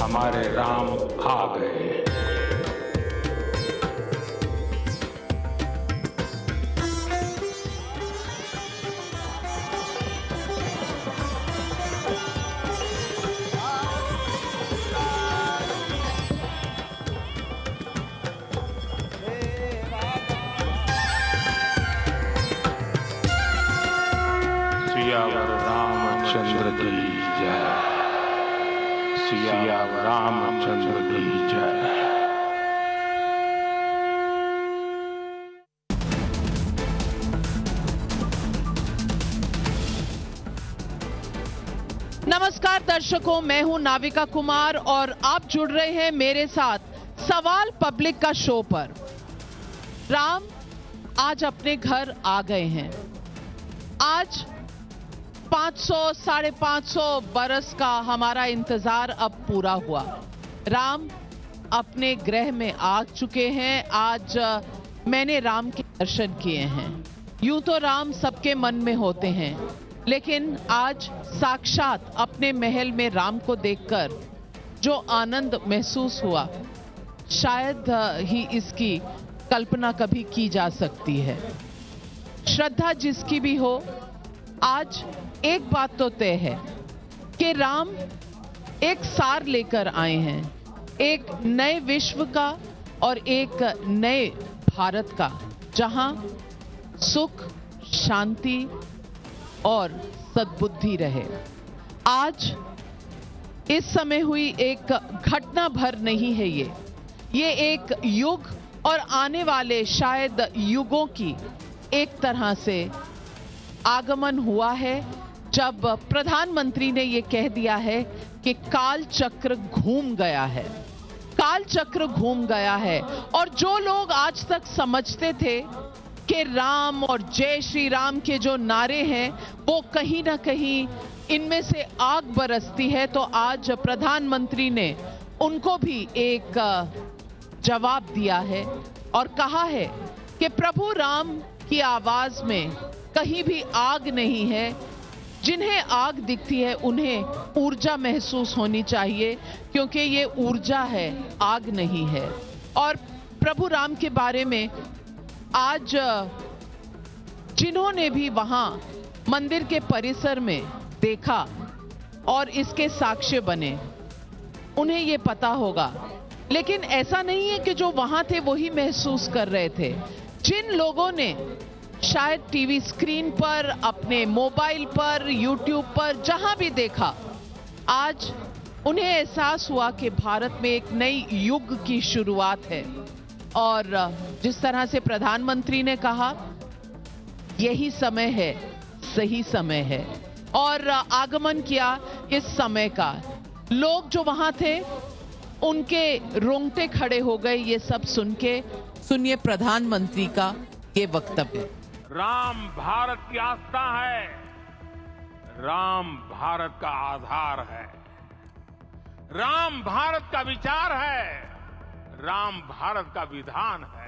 हमारे राम आ गए। सियावर रामचंद्र की जय। सियावर रामचंद्र की जय। नमस्कार दर्शकों, मैं हूं नाविका कुमार और आप जुड़ रहे हैं मेरे साथ सवाल पब्लिक का शो पर। राम आज अपने घर आ गए हैं। आज 500 550 बरस का हमारा इंतजार अब पूरा हुआ। राम अपने गृह में आ चुके हैं। आज मैंने राम के दर्शन किए हैं। यूं तो राम सबके मन में होते हैं, लेकिन आज साक्षात अपने महल में राम को देखकर जो आनंद महसूस हुआ, शायद ही इसकी कल्पना कभी की जा सकती है। श्रद्धा जिसकी भी हो, आज एक बात तो तय है कि राम एक सार लेकर आए हैं, एक नए विश्व का और एक नए भारत का, जहां सुख, शांति और सद्बुद्धि रहे। आज इस समय हुई एक घटना भर नहीं है ये एक युग और आने वाले शायद युगों की एक तरह से आगमन हुआ है, जब प्रधानमंत्री ने ये कह दिया है कि काल चक्र घूम गया है। काल चक्र घूम गया है और जो लोग आज तक समझते थे कि राम और जय श्री राम के जो नारे हैं वो कहीं ना कहीं इनमें से आग बरसती है, तो आज प्रधानमंत्री ने उनको भी एक जवाब दिया है और कहा है कि प्रभु राम की आवाज में कहीं भी आग नहीं है। जिन्हें आग दिखती है उन्हें ऊर्जा महसूस होनी चाहिए, क्योंकि ये ऊर्जा है, आग नहीं है। और प्रभु राम के बारे में आज जिन्होंने भी वहां मंदिर के परिसर में देखा और इसके साक्ष्य बने, उन्हें ये पता होगा। लेकिन ऐसा नहीं है कि जो वहां थे वही महसूस कर रहे थे। जिन लोगों ने शायद टीवी स्क्रीन पर, अपने मोबाइल पर, यूट्यूब पर, जहां भी देखा, आज उन्हें एहसास हुआ कि भारत में एक नई युग की शुरुआत है। और जिस तरह से प्रधानमंत्री ने कहा, यही समय है, सही समय है, और आगमन किया इस समय का। लोग जो वहां थे उनके रोंगटे खड़े हो गए ये सब सुन के। सुनिए प्रधानमंत्री का ये वक्तव्य। राम भारत की आस्था है, राम भारत का आधार है, राम भारत का विचार है, राम भारत का विधान है,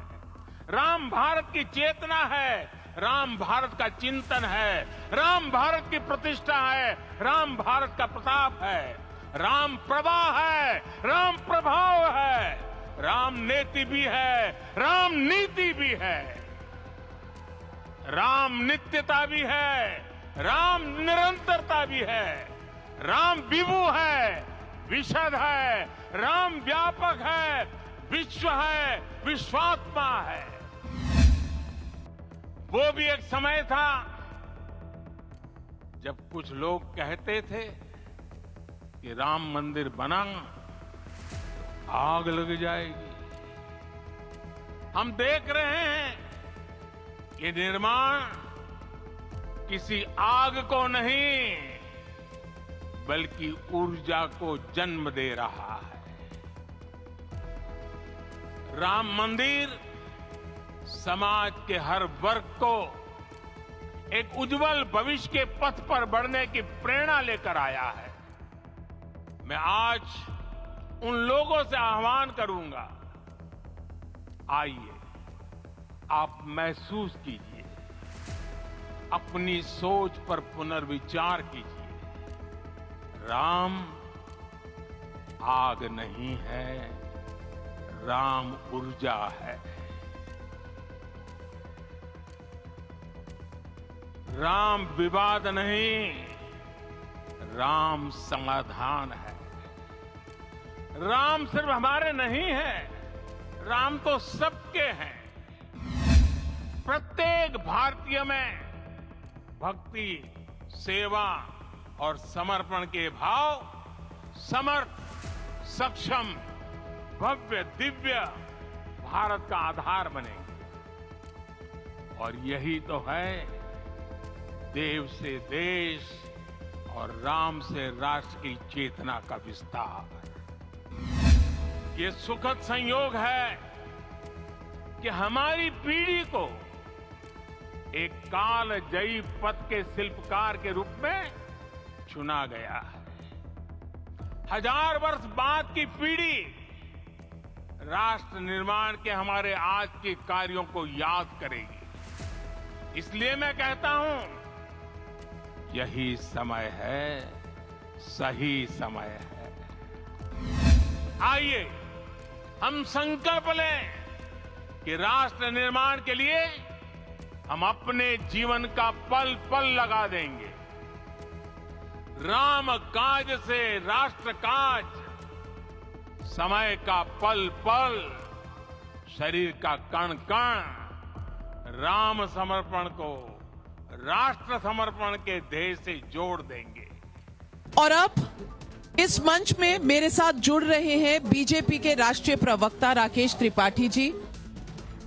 राम भारत की चेतना है, राम भारत का चिंतन है, राम भारत की प्रतिष्ठा है, राम भारत का प्रताप है, राम प्रवाह है, राम प्रभाव है, राम नेति भी है, राम नीति भी है, राम नित्यता भी है, राम निरंतरता भी है, राम विभु है, विशद है, राम व्यापक है, विश्व है, विश्वात्मा है। वो भी एक समय था जब कुछ लोग कहते थे कि राम मंदिर बना, आग लग जाएगी। हम देख रहे हैं ये निर्माण किसी आग को नहीं, बल्कि ऊर्जा को जन्म दे रहा है। राम मंदिर समाज के हर वर्ग को एक उज्जवल भविष्य के पथ पर बढ़ने की प्रेरणा लेकर आया है। मैं आज उन लोगों से आह्वान करूंगा, आइए आप महसूस कीजिए, अपनी सोच पर पुनर्विचार कीजिए। राम आग नहीं है, राम ऊर्जा है। राम विवाद नहीं, राम समाधान है। राम सिर्फ हमारे नहीं है, राम तो सबके हैं। प्रत्येक भारतीय में भक्ति, सेवा और समर्पण के भाव समर्थ, सक्षम, भव्य, दिव्य भारत का आधार बनेंगे। और यही तो है देव से देश और राम से राष्ट्र की चेतना का विस्तार। ये सुखद संयोग है कि हमारी पीढ़ी को एक कालजयी पथ के शिल्पकार के रूप में चुना गया है। 1000 वर्ष बाद की पीढ़ी राष्ट्र निर्माण के हमारे आज के कार्यों को याद करेगी। इसलिए मैं कहता हूं, यही समय है, सही समय है। आइए हम संकल्प लें कि राष्ट्र निर्माण के लिए हम अपने जीवन का पल पल लगा देंगे। राम काज से राष्ट्र काज, समय का पल पल, शरीर का कण कण राम समर्पण को राष्ट्र समर्पण के ध्येय से जोड़ देंगे। और अब इस मंच में मेरे साथ जुड़ रहे हैं बीजेपी के राष्ट्रीय प्रवक्ता राकेश त्रिपाठी जी।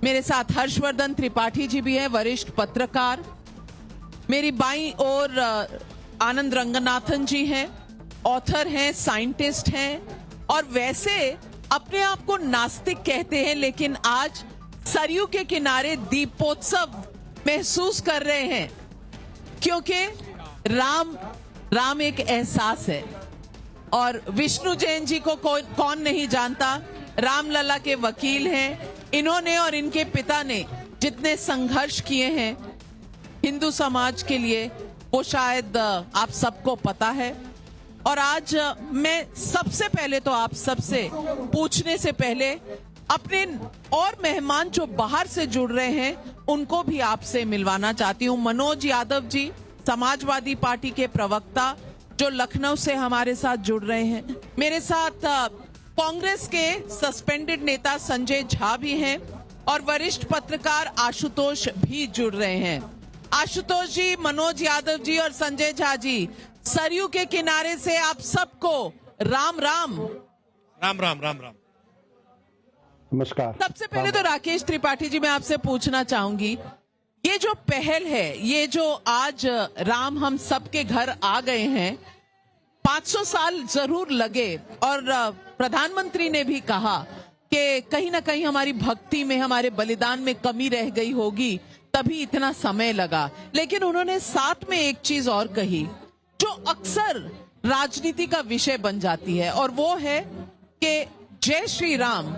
मेरे साथ हर्षवर्धन त्रिपाठी जी भी हैं, वरिष्ठ पत्रकार। मेरी बाईं ओर आनंद रंगनाथन जी हैं, ऑथर हैं, साइंटिस्ट हैं और वैसे अपने आप को नास्तिक कहते हैं, लेकिन आज सरयू के किनारे दीपोत्सव महसूस कर रहे हैं, क्योंकि राम एक एहसास है। और विष्णु जैन जी को कौन नहीं जानता, रामलला के वकील हैं। इन्होंने और इनके पिता ने जितने संघर्ष किए हैं हिंदू समाज के लिए, वो शायद आप सबको पता है। और आज मैं सबसे पहले तो आप सबसे पूछने से पहले अपने और मेहमान जो बाहर से जुड़ रहे हैं उनको भी आपसे मिलवाना चाहती हूँ। मनोज यादव जी, समाजवादी पार्टी के प्रवक्ता, जो लखनऊ से हमारे साथ जुड़ रहे हैं। मेरे साथ कांग्रेस के सस्पेंडेड नेता संजय झा भी हैं और वरिष्ठ पत्रकार आशुतोष भी जुड़ रहे हैं। आशुतोष जी, मनोज यादव जी और संजय झा जी, सरयू के किनारे से आप सबको राम राम। राम राम राम राम। नमस्कार। सबसे पहले तो राकेश त्रिपाठी जी, मैं आपसे पूछना चाहूंगी, ये जो पहल है, ये जो आज राम हम सबके घर आ गए हैं, 500 साल जरूर लगे और प्रधानमंत्री ने भी कहा कि कहीं ना कहीं हमारी भक्ति में, हमारे बलिदान में कमी रह गई होगी, तभी इतना समय लगा। लेकिन उन्होंने साथ में एक चीज और कही जो अक्सर राजनीति का विषय बन जाती है, और वो है कि जय श्री राम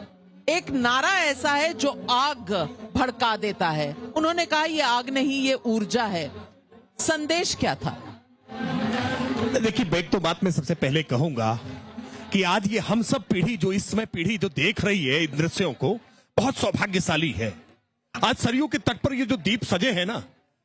एक नारा ऐसा है जो आग भड़का देता है। उन्होंने कहा ये आग नहीं, ये ऊर्जा है। संदेश क्या था? देखिए, एक तो बात मैं सबसे पहले कहूंगा कि आज ये हम सब पीढ़ी, जो इस समय पीढ़ी जो देख रही है इन दृश्यों को, बहुत सौभाग्यशाली है। आज सरयू के तट पर ये जो दीप सजे हैं ना,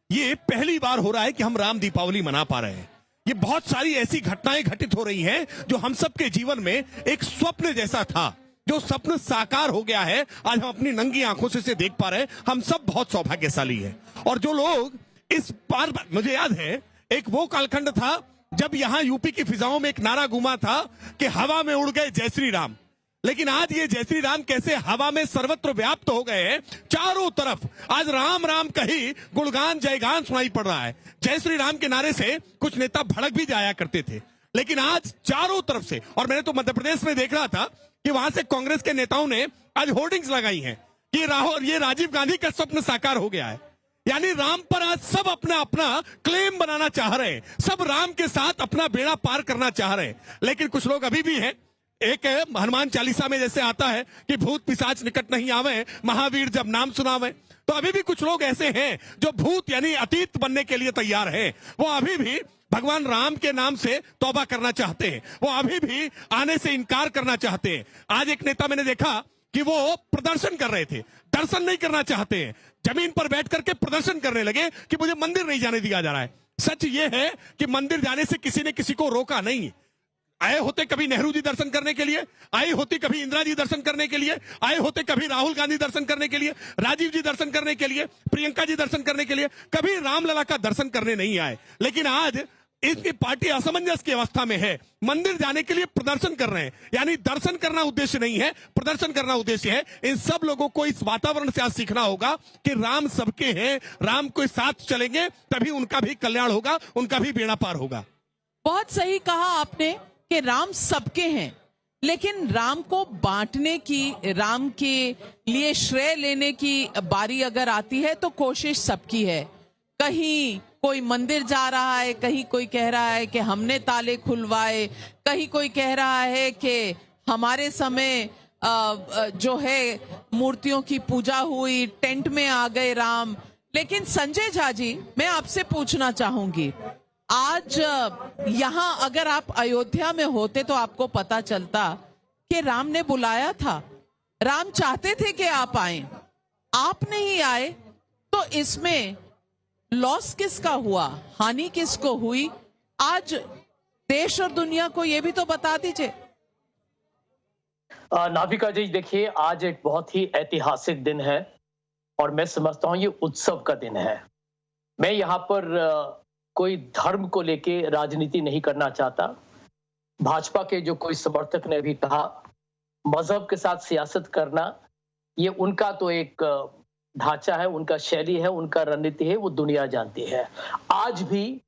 ये पहली बार हो रहा है कि हम राम दीपावली मना पा रहे हैं। ये बहुत सारी ऐसी घटनाएं घटित हो रही हैं जो हम सबके जीवन में एक स्वप्न जैसा था, जो स्वप्न साकार हो गया है। आज हम अपनी नंगी आंखों से इसे देख पा रहे हैं। हम सब बहुत सौभाग्यशाली हैं। और जो लोग इस बार, मुझे याद है एक वो कालखंड था जब यहां यूपी की फिजाओं में एक नारा गूंजा था कि हवा में उड़ गए जय श्री राम। लेकिन आज ये जय श्री राम कैसे हवा में सर्वत्र व्याप्त हो गए हैं। चारों तरफ आज राम राम कही गुणगान जयगान सुनाई पड़ रहा है। जय श्री राम के नारे से कुछ नेता भड़क भी जाया करते थे, लेकिन आज चारों तरफ से, और मैंने तो मध्य प्रदेश में देख रहा था कि वहां से कांग्रेस के नेताओं ने आज होर्डिंग्स लगाई हैं कि ये राजीव गांधी का स्वप्न साकार हो गया है। यानी राम पर आज सब अपना अपना क्लेम बनाना चाह रहे हैं, सब राम के साथ अपना बेड़ा पार करना चाह रहे हैं। लेकिन कुछ लोग अभी भी हैं, एक हनुमान चालीसा में जैसे आता है कि भूत पिशाच निकट नहीं आवे, महावीर जब नाम सुनावे, तो अभी भी कुछ लोग ऐसे हैं जो भूत यानी अतीत बनने के लिए तैयार हैं। वो अभी भी भगवान राम के नाम से तौबा करना चाहते हैं, वो अभी भी आने से इनकार करना चाहते हैं। आज एक नेता मैंने देखा कि वो प्रदर्शन कर रहे थे, दर्शन नहीं करना चाहते हैं, जमीन पर बैठ करके प्रदर्शन करने लगे कि मुझे मंदिर नहीं जाने दिया जा रहा है। सच ये है कि मंदिर जाने से किसी ने किसी को रोका नहीं। आए होते कभी नेहरू जी दर्शन करने के लिए, आई होती कभी इंदिरा जी दर्शन करने के लिए, आए होते कभी राहुल गांधी दर्शन करने के लिए, राजीव जी दर्शन करने के लिए, प्रियंका जी दर्शन करने के लिए, कभी रामलला का दर्शन करने नहीं आए। लेकिन आज इसकी पार्टी असमंजस की अवस्था में है, मंदिर जाने के लिए प्रदर्शन कर रहे हैं। यानी दर्शन करना उद्देश्य नहीं है, प्रदर्शन करना उद्देश्य है। इन सब लोगों को इस वातावरण से आज सीखना होगा कि राम सबके हैं, राम के साथ चलेंगे तभी उनका भी कल्याण होगा, उनका भी बेड़ा पार होगा। बहुत सही कहा आपने कि राम सबके हैं, लेकिन राम को बांटने की, राम के लिए श्रेय लेने की बारी अगर आती है तो कोशिश सबकी है। कहीं कोई मंदिर जा रहा है, कहीं कोई कह रहा है कि हमने ताले खुलवाए, कहीं कोई कह रहा है कि हमारे समय जो है मूर्तियों की पूजा हुई, टेंट में आ गए राम। लेकिन संजय झा जी, मैं आपसे पूछना चाहूंगी, आज यहां अगर आप अयोध्या में होते तो आपको पता चलता कि राम ने बुलाया था, राम चाहते थे कि आप आए, आप नहीं आए, तो इसमें लॉस किसका हुआ, हानि किसको हुई? आज देश और दुनिया को यह भी तो बता दीजिए। नाविका जी, देखिए, आज एक बहुत ही ऐतिहासिक दिन है और मैं समझता हूं ये उत्सव का दिन है। मैं यहाँ पर कोई धर्म को लेके राजनीति नहीं करना चाहता। भाजपा के जो कोई समर्थक ने भी कहा मजहब के साथ सियासत करना, ये उनका तो एक ढांचा है, उनका शैली है, उनका रणनीति है, वो दुनिया जानती है। आज भी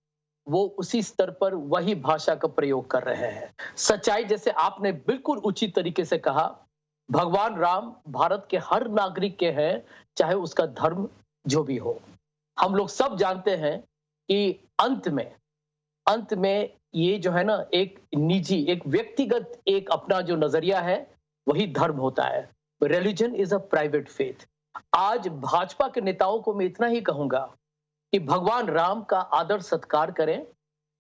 वो उसी स्तर पर वही भाषा का प्रयोग कर रहे हैं। सच्चाई, जैसे आपने बिल्कुल उचित तरीके से कहा, भगवान राम भारत के हर नागरिक के हैं, चाहे उसका धर्म जो भी हो। हम लोग सब जानते हैं कि अंत में ये जो है ना, एक निजी, एक व्यक्तिगत, एक अपना जो नजरिया है वही धर्म होता है। Religion is a private faith. आज भाजपा के नेताओं को मैं इतना ही कहूंगा कि भगवान राम का आदर सत्कार करें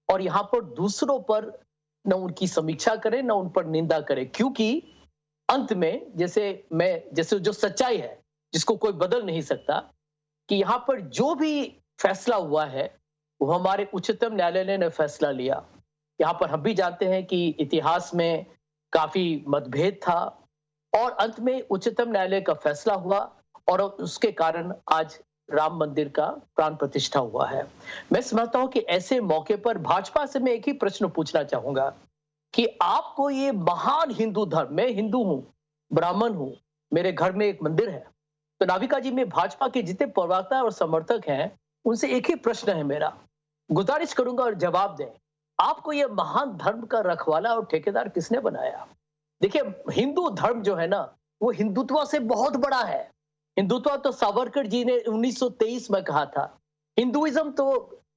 और यहाँ पर दूसरों पर न उनकी समीक्षा करें, न उन पर निंदा करें, क्योंकि अंत में जैसे जो सच्चाई है जिसको कोई बदल नहीं सकता, कि यहाँ पर जो भी फैसला हुआ है वो हमारे उच्चतम न्यायालय ने फैसला लिया। यहाँ पर हम भी जानते हैं कि इतिहास में काफी मतभेद था और अंत में उच्चतम न्यायालय का फैसला हुआ और उसके कारण आज राम मंदिर का प्राण प्रतिष्ठा हुआ है। मैं समझता हूं कि ऐसे मौके पर भाजपा से मैं एक ही प्रश्न पूछना चाहूंगा कि आपको ये महान हिंदू धर्म, मैं हिंदू हूं, ब्राह्मण हूं, मेरे घर में एक मंदिर है, तो नाविका जी, मैं भाजपा के जितने प्रवक्ता और समर्थक हैं उनसे एक ही प्रश्न है मेरा, गुजारिश करूंगा और जवाब दें, आपको ये महान धर्म का रखवाला और ठेकेदार किसने बनाया? देखिए, हिंदू धर्म जो है ना, वो हिंदुत्व से बहुत बड़ा है। हिंदुत्व तो सावरकर जी ने 1923 में कहा था। हिंदुइज्म तो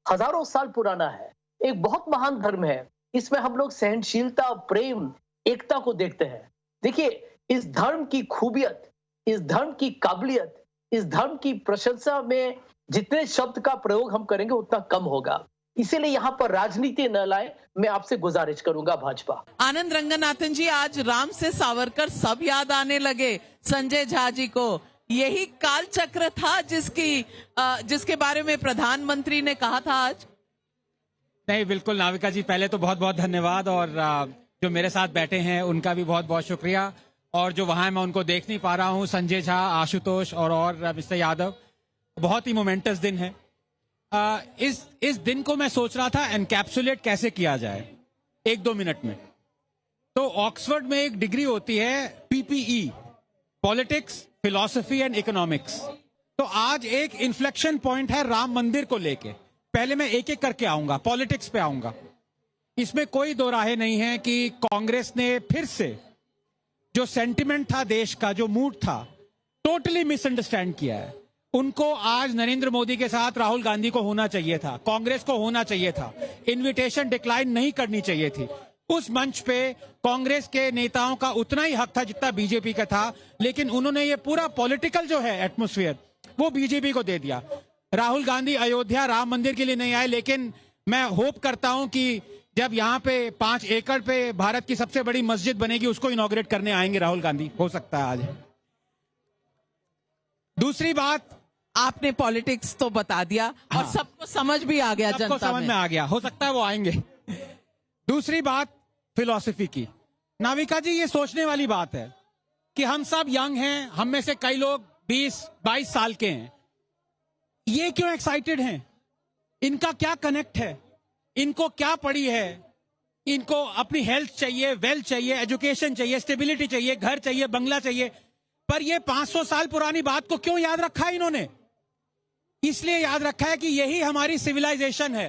हजारों साल पुराना है, एक बहुत महान धर्म है। इसमें हम लोग सहनशीलता, प्रेम, एकता को देखते हैं। देखिए, इस धर्म की खूबियत, इस धर्म की काबिलियत, इस धर्म की प्रशंसा में जितने शब्द का प्रयोग हम करेंगे उतना कम होगा। इसीलिए यहाँ पर राजनीति न लाए, मैं आपसे गुजारिश करूंगा भाजपा। आनंद रंगनाथन जी, आज राम से सावरकर सब याद आने लगे संजय झा जी को। यही काल चक्र था जिसके बारे में प्रधानमंत्री ने कहा था आज। नहीं, बिल्कुल नाविका जी, पहले तो बहुत बहुत धन्यवाद और जो मेरे साथ बैठे हैं उनका भी बहुत बहुत शुक्रिया, और जो वहां मैं उनको देख नहीं पा रहा हूं, संजय झा, आशुतोष और मिस्टर यादव, बहुत ही मोमेंटस दिन है। इस दिन को मैं सोच रहा था एनकैप्सुलेट कैसे किया जाए 1-2 मिनट में। तो ऑक्सफोर्ड में एक डिग्री होती है PPE, politics, philosophy and economics. तो आज एक इन्फ्लेक्शन पॉइंट है राम मंदिर को लेके। पहले मैं एक एक करके आऊंगा, पॉलिटिक्स पे आऊंगा। इसमें कोई दो राहें नहीं है कि कांग्रेस ने फिर से जो सेंटिमेंट था देश का, जो मूड था, टोटली मिसअंडरस्टैंड किया है। उनको आज नरेंद्र मोदी के साथ राहुल गांधी को होना चाहिए था, कांग्रेस को होना चाहिए था, इनविटेशन डिक्लाइन नहीं करनी चाहिए थी। उस मंच पे कांग्रेस के नेताओं का उतना ही हक था जितना बीजेपी का था, लेकिन उन्होंने ये पूरा पॉलिटिकल जो है एटमॉस्फेयर वो बीजेपी को दे दिया। राहुल गांधी अयोध्या राम मंदिर के लिए नहीं आए, लेकिन मैं होप करता हूं कि जब यहाँ पे 5 एकड़ पे भारत की सबसे बड़ी मस्जिद बनेगी उसको इनॉग्रेट करने आएंगे राहुल गांधी, हो सकता है आज। दूसरी बात, आपने पॉलिटिक्स तो बता दिया और हाँ। सबको समझ भी आ गया, सबको जनता समझ में आ गया, हो सकता है वो आएंगे। दूसरी बात फिलॉसफी की। नाविका जी, ये सोचने वाली बात है कि हम सब यंग हैं, हम में से कई लोग 20-22 साल के हैं, ये क्यों एक्साइटेड हैं? इनका क्या कनेक्ट है? इनको क्या पड़ी है? इनको अपनी हेल्थ चाहिए, वेल्थ चाहिए, एजुकेशन चाहिए, स्टेबिलिटी चाहिए, घर चाहिए, बंगला चाहिए, पर ये 500 साल पुरानी बात को क्यों याद रखा है इन्होंने? इसलिए याद रखा है कि यही हमारी सिविलाइजेशन है,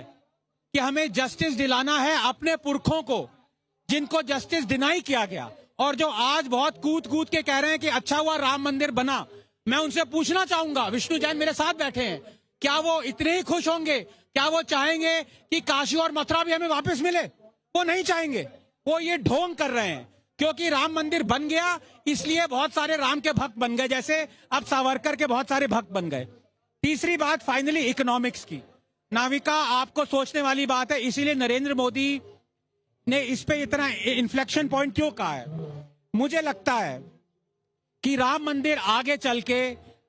कि हमें जस्टिस दिलाना है अपने पुरखों को, जिनको जस्टिस डिनाई किया गया और जो आज बहुत कूद कूद के कह रहे हैं कि अच्छा हुआ राम मंदिर बना। मैं उनसे पूछना चाहूंगा, विष्णु जैन मेरे साथ बैठे हैं, क्या वो इतने ही खुश होंगे? क्या वो चाहेंगे कि काशी और मथुरा भी हमें वापस मिले? वो नहीं चाहेंगे। वो ये ढोंग कर रहे हैं क्योंकि राम मंदिर बन गया, इसलिए बहुत सारे राम के भक्त बन गए, जैसे अब सावरकर के बहुत सारे भक्त बन गए। तीसरी बात फाइनली इकोनॉमिक्स की। नाविका, आपको सोचने वाली बात है, इसीलिए नरेंद्र मोदी ने इस पे इतना इन्फ्लेक्शन पॉइंट क्यों कहा है? मुझे लगता है कि राम मंदिर आगे चल के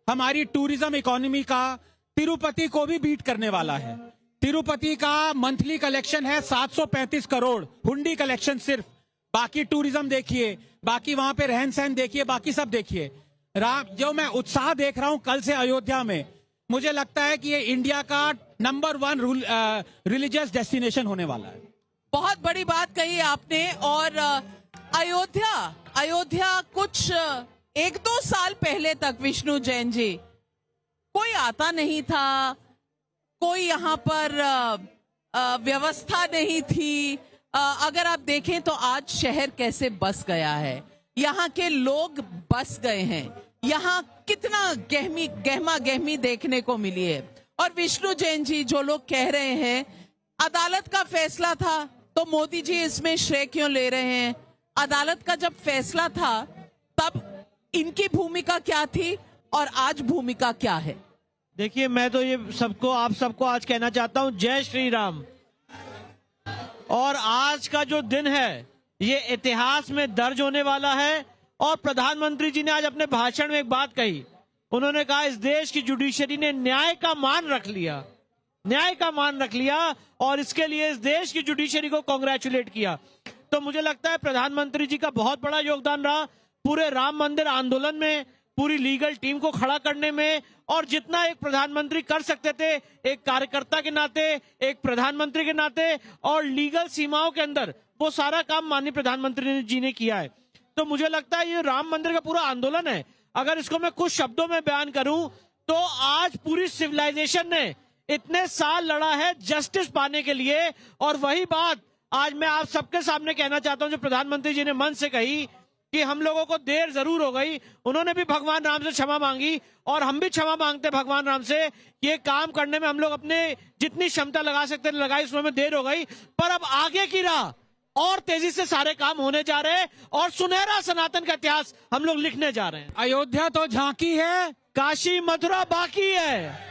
हमारी टूरिज्म इकोनॉमी का तिरुपति को भी बीट करने वाला है। तिरुपति का मंथली कलेक्शन है 735 करोड़, हुंडी कलेक्शन सिर्फ। बाकी टूरिज्म देखिए, बाकी वहां पे रहन सहन देखिए, बाकी सब देखिए। जो मैं उत्साह देख रहा हूं कल से अयोध्या में, मुझे लगता है कि ये इंडिया का नंबर 1 रिलीजियस डेस्टिनेशन होने वाला है। बहुत बड़ी बात कही आपने। और अयोध्या कुछ 1-2 साल पहले तक, विष्णु जैन जी, कोई आता नहीं था, कोई यहाँ पर व्यवस्था नहीं थी। अगर आप देखें तो आज शहर कैसे बस गया है, यहाँ के लोग बस गए हैं, यहाँ कितना गहमा गहमी देखने को मिली है। और विष्णु जैन जी, जो लोग कह रहे हैं अदालत का फैसला था तो मोदी जी इसमें श्रेय क्यों ले रहे हैं? अदालत का जब फैसला था तब इनकी भूमिका क्या थी और आज भूमिका क्या है? देखिए, मैं तो ये आप सबको आज कहना चाहता हूं, जय श्री राम। और आज का जो दिन है ये इतिहास में दर्ज होने वाला है। और प्रधानमंत्री जी ने आज अपने भाषण में एक बात कही, उन्होंने कहा इस देश की जुडिशरी ने न्याय का मान रख लिया, न्याय का मान रख लिया, और इसके लिए इस देश की जुडिशरी को कांग्रेचुलेट किया। तो मुझे लगता है प्रधानमंत्री जी का बहुत बड़ा योगदान रहा पूरे राम मंदिर आंदोलन में, पूरी लीगल टीम को खड़ा करने में। और जितना एक प्रधानमंत्री कर सकते थे, एक कार्यकर्ता के नाते, एक प्रधानमंत्री के नाते, और लीगल सीमाओं के अंदर, वो सारा काम माननीय प्रधानमंत्री जी ने किया है। तो मुझे लगता है ये राम मंदिर का पूरा आंदोलन है, अगर इसको मैं कुछ शब्दों में बयान करूं तो आज पूरी सिविलाइजेशन ने इतने साल लड़ा है जस्टिस पाने के लिए। और वही बात आज मैं आप सबके सामने कहना चाहता हूं, जो प्रधानमंत्री जी ने मन से कही कि हम लोगों को देर जरूर हो गई, उन्होंने भी भगवान राम से क्षमा मांगी और हम भी क्षमा मांगते भगवान राम से। ये काम करने में हम लोग अपने जितनी क्षमता लगा सकते थे लगाई, उसमें देर हो गई, पर अब आगे की राह और तेजी से सारे काम होने जा रहे हैं और सुनहरा सनातन का इतिहास हम लोग लिखने जा रहे हैं। अयोध्या तो झांकी है, काशी मथुरा बाकी है।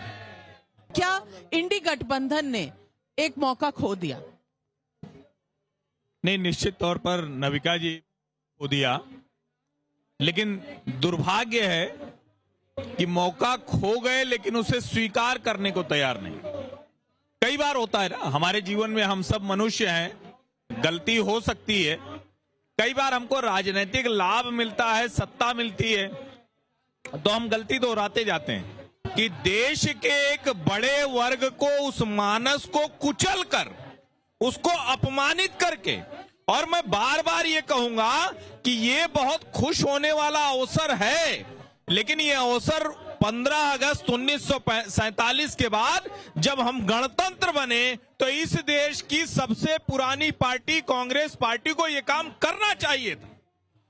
क्या इंडी गठबंधन ने एक मौका खो दिया? नहीं, निश्चित तौर पर नविका जी खो दिया, लेकिन दुर्भाग्य है कि मौका खो गए लेकिन उसे स्वीकार करने को तैयार नहीं। कई बार होता है ना हमारे जीवन में, हम सब मनुष्य हैं, गलती हो सकती है। कई बार हमको राजनीतिक लाभ मिलता है, सत्ता मिलती है, तो हम गलती दोहराते जाते हैं कि देश के एक बड़े वर्ग को, उस मानस को कुचल कर, उसको अपमानित करके, और मैं बार बार ये कहूंगा कि ये बहुत खुश होने वाला अवसर है, लेकिन ये अवसर 15 अगस्त 1947 के बाद जब हम गणतंत्र बने तो इस देश की सबसे पुरानी पार्टी कांग्रेस पार्टी को यह काम करना चाहिए था।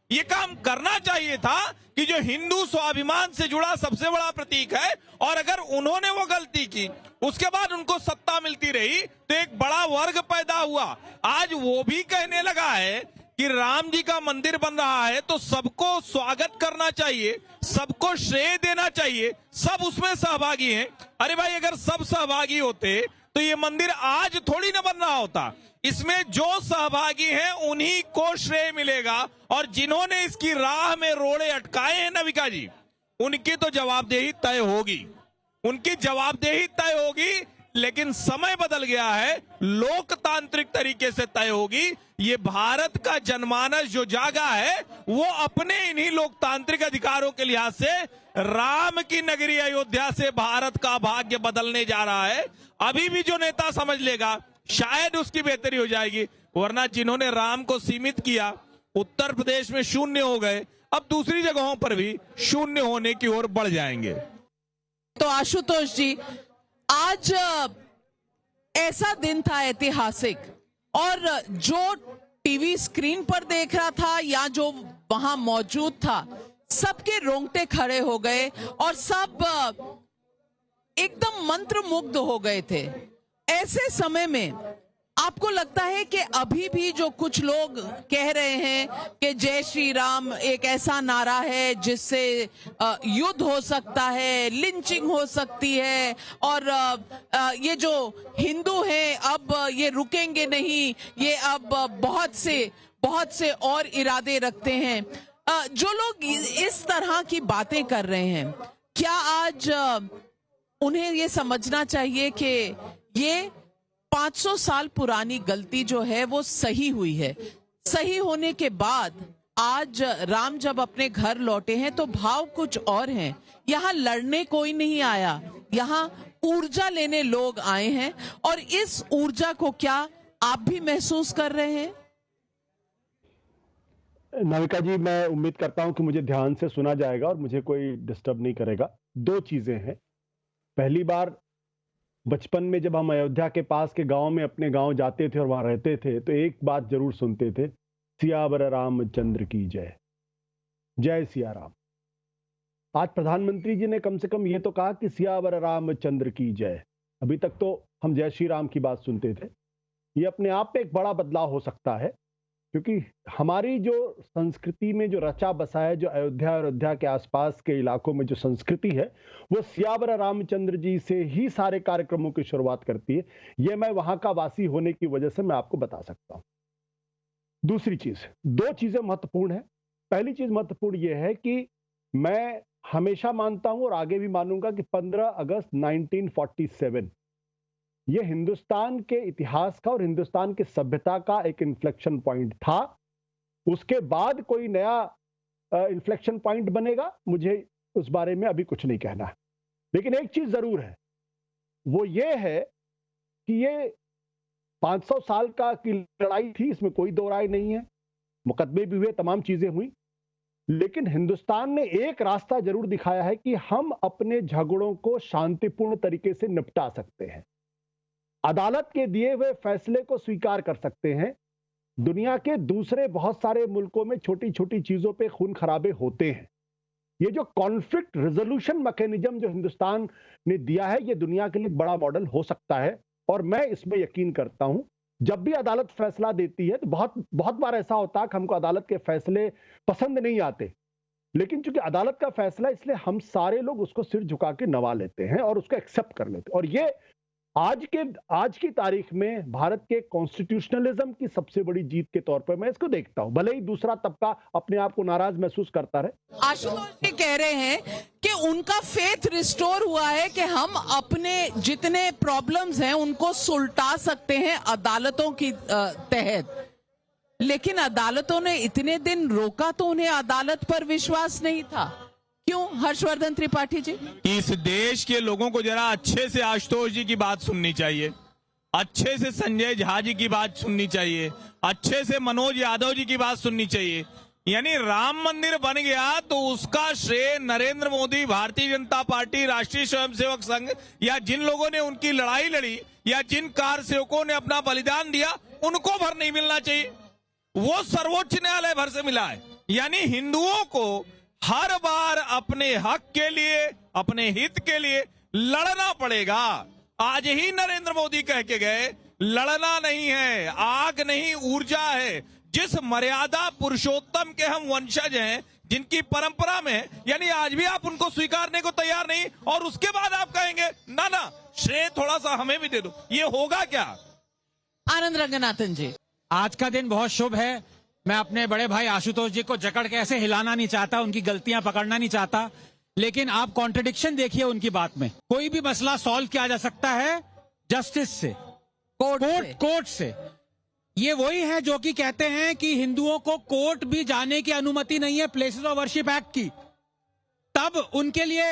ये काम करना चाहिए था कि जो हिंदू स्वाभिमान से जुड़ा सबसे बड़ा प्रतीक है, और अगर उन्होंने वो गलती की, उसके बाद उनको सत्ता मिलती रही, तो एक बड़ा वर्ग पैदा हुआ। आज वो भी कहने लगा है कि राम जी का मंदिर बन रहा है तो सबको स्वागत करना चाहिए, सबको श्रेय देना चाहिए, सब उसमें सहभागी हैं। अरे भाई, अगर सब सहभागी होते तो ये मंदिर आज थोड़ी ना बन रहा होता। इसमें जो सहभागी हैं उन्हीं को श्रेय मिलेगा, और जिन्होंने इसकी राह में रोड़े अटकाए हैं नविका जी, उनकी तो जवाबदेही तय होगी, उनकी जवाबदेही तय होगी। लेकिन समय बदल गया है, लोकतांत्रिक तरीके से तय होगी। ये भारत का जनमानस जो जागा है वो अपने इन्हीं लोकतांत्रिक अधिकारों के लिहाज से राम की नगरी अयोध्या से भारत का भाग्य बदलने जा रहा है। अभी भी जो नेता समझ लेगा शायद उसकी बेहतरी हो जाएगी, वरना जिन्होंने राम को सीमित किया उत्तर प्रदेश में शून्य हो गए, अब दूसरी जगहों पर भी शून्य होने की ओर बढ़ जाएंगे। तो आशुतोष जी, आज ऐसा दिन था ऐतिहासिक, और जो टीवी स्क्रीन पर देख रहा था या जो वहां मौजूद था, सबके रोंगटे खड़े हो गए और सब एकदम मंत्रमुग्ध हो गए थे। ऐसे समय में आपको लगता है कि अभी भी जो कुछ लोग कह रहे हैं कि जय श्री राम एक ऐसा नारा है जिससे युद्ध हो सकता है, लिंचिंग हो सकती है, और ये जो हिंदू हैं अब ये रुकेंगे नहीं, ये अब बहुत से और इरादे रखते हैं, जो लोग इस तरह की बातें कर रहे हैं, क्या आज उन्हें ये समझना चाहिए कि ये 500 साल पुरानी गलती जो है वो सही हुई है? सही होने के बाद आज राम जब अपने घर लौटे हैं तो भाव कुछ और हैं। यहाँ लड़ने कोई नहीं आया, यहाँ ऊर्जा लेने लोग आए हैं, और इस ऊर्जा को क्या आप भी महसूस कर रहे हैं? नाविका जी, मैं उम्मीद करता हूं कि मुझे ध्यान से सुना जाएगा और मुझे कोई डिस्टर्ब नहीं करेगा। दो चीजें हैं। पहली बार बचपन में जब हम अयोध्या के पास के गांव में अपने गांव जाते थे और वहां रहते थे तो एक बात जरूर सुनते थे, सियावर रामचंद्र की जय, जय सिया राम। आज प्रधानमंत्री जी ने कम से कम ये तो कहा कि सियावर रामचंद्र की जय। अभी तक तो हम जय श्री राम की बात सुनते थे। ये अपने आप में एक बड़ा बदलाव हो सकता है, क्योंकि हमारी जो संस्कृति में जो रचा बसा है, जो अयोध्या और अयोध्या के आसपास के इलाकों में जो संस्कृति है, वो सियावर रामचंद्र जी से ही सारे कार्यक्रमों की शुरुआत करती है। ये मैं वहां का वासी होने की वजह से मैं आपको बता सकता हूं। दूसरी चीज, दो चीजें महत्वपूर्ण है। पहली चीज महत्वपूर्ण यह है कि मैं हमेशा मानता हूं और आगे भी मानूंगा कि 15 अगस्त 1947 ये हिंदुस्तान के इतिहास का और हिंदुस्तान की सभ्यता का एक इन्फ्लेक्शन पॉइंट था। उसके बाद कोई नया इन्फ्लेक्शन पॉइंट बनेगा, मुझे उस बारे में अभी कुछ नहीं कहना है। लेकिन एक चीज जरूर है, वो ये है कि ये 500 साल की लड़ाई थी, इसमें कोई दो राय नहीं है। मुकदमे भी हुए, तमाम चीजें हुई, लेकिन हिंदुस्तान ने एक रास्ता जरूर दिखाया है कि हम अपने झगड़ों को शांतिपूर्ण तरीके से निपटा सकते हैं, अदालत के दिए हुए फैसले को स्वीकार कर सकते हैं। दुनिया के दूसरे बहुत सारे मुल्कों में छोटी छोटी चीजों पे खून खराबे होते हैं। ये जो कॉन्फ्लिक्ट रेजोल्यूशन मैकेनिज्म जो हिंदुस्तान ने दिया है, ये दुनिया के लिए बड़ा मॉडल हो सकता है, और मैं इसमें यकीन करता हूं। जब भी अदालत फैसला देती है तो बहुत बार ऐसा होता है कि हमको अदालत के फैसले पसंद नहीं आते, लेकिन चूंकि अदालत का फैसला, इसलिए हम सारे लोग उसको सिर झुका के नवा लेते हैं और उसको एक्सेप्ट कर लेते हैं। और ये आज की तारीख में भारत के कॉन्स्टिट्यूशनलिज्म की सबसे बड़ी जीत के तौर पर मैं इसको देखता हूं, भले ही दूसरा तबका अपने आप को नाराज महसूस करता रहे। आशुतोष जी कह रहे हैं कि उनका फेथ रिस्टोर हुआ है कि हम अपने जितने प्रॉब्लम्स हैं उनको सुलटा सकते हैं अदालतों की तहत। लेकिन अदालतों ने इतने दिन रोका तो उन्हें अदालत पर विश्वास नहीं था। क्यों हर्षवर्धन त्रिपाठी जी? इस देश के लोगों को जरा अच्छे से आशुतोष जी की बात सुननी चाहिए, अच्छे से संजय झा जी की बात सुननी चाहिए, अच्छे से मनोज यादव जी की बात सुननी चाहिए। यानी राम मंदिर बन गया तो उसका श्रेय नरेंद्र मोदी, भारतीय जनता पार्टी, राष्ट्रीय स्वयंसेवक संघ, या जिन लोगों ने उनकी लड़ाई लड़ी या जिन कार सेवकों ने अपना बलिदान दिया, उनको भर नहीं मिलना चाहिए। वो सर्वोच्च न्यायालय भर से मिला है। यानी हिंदुओं को हर बार अपने हक के लिए, अपने हित के लिए लड़ना पड़ेगा। आज ही नरेंद्र मोदी कह के गए, लड़ना नहीं है, आग नहीं ऊर्जा है। जिस मर्यादा पुरुषोत्तम के हम वंशज हैं, जिनकी परंपरा में है, यानी आज भी आप उनको स्वीकारने को तैयार नहीं, और उसके बाद आप कहेंगे ना ना श्रेय थोड़ा सा हमें भी दे दो। ये होगा क्या? आनंद रंगनाथन जी, आज का दिन बहुत शुभ है। मैं अपने बड़े भाई आशुतोष जी को जकड़ के ऐसे हिलाना नहीं चाहता, उनकी गलतियां पकड़ना नहीं चाहता, लेकिन आप कॉन्ट्रडिक्शन देखिए उनकी बात में। कोई भी मसला सॉल्व किया जा सकता है जस्टिस से, कोर्ट से। ये वही है जो कि कहते हैं कि हिंदुओं को कोर्ट भी जाने की अनुमति नहीं है प्लेसेस ऑफ वर्शिप एक्ट की, तब उनके लिए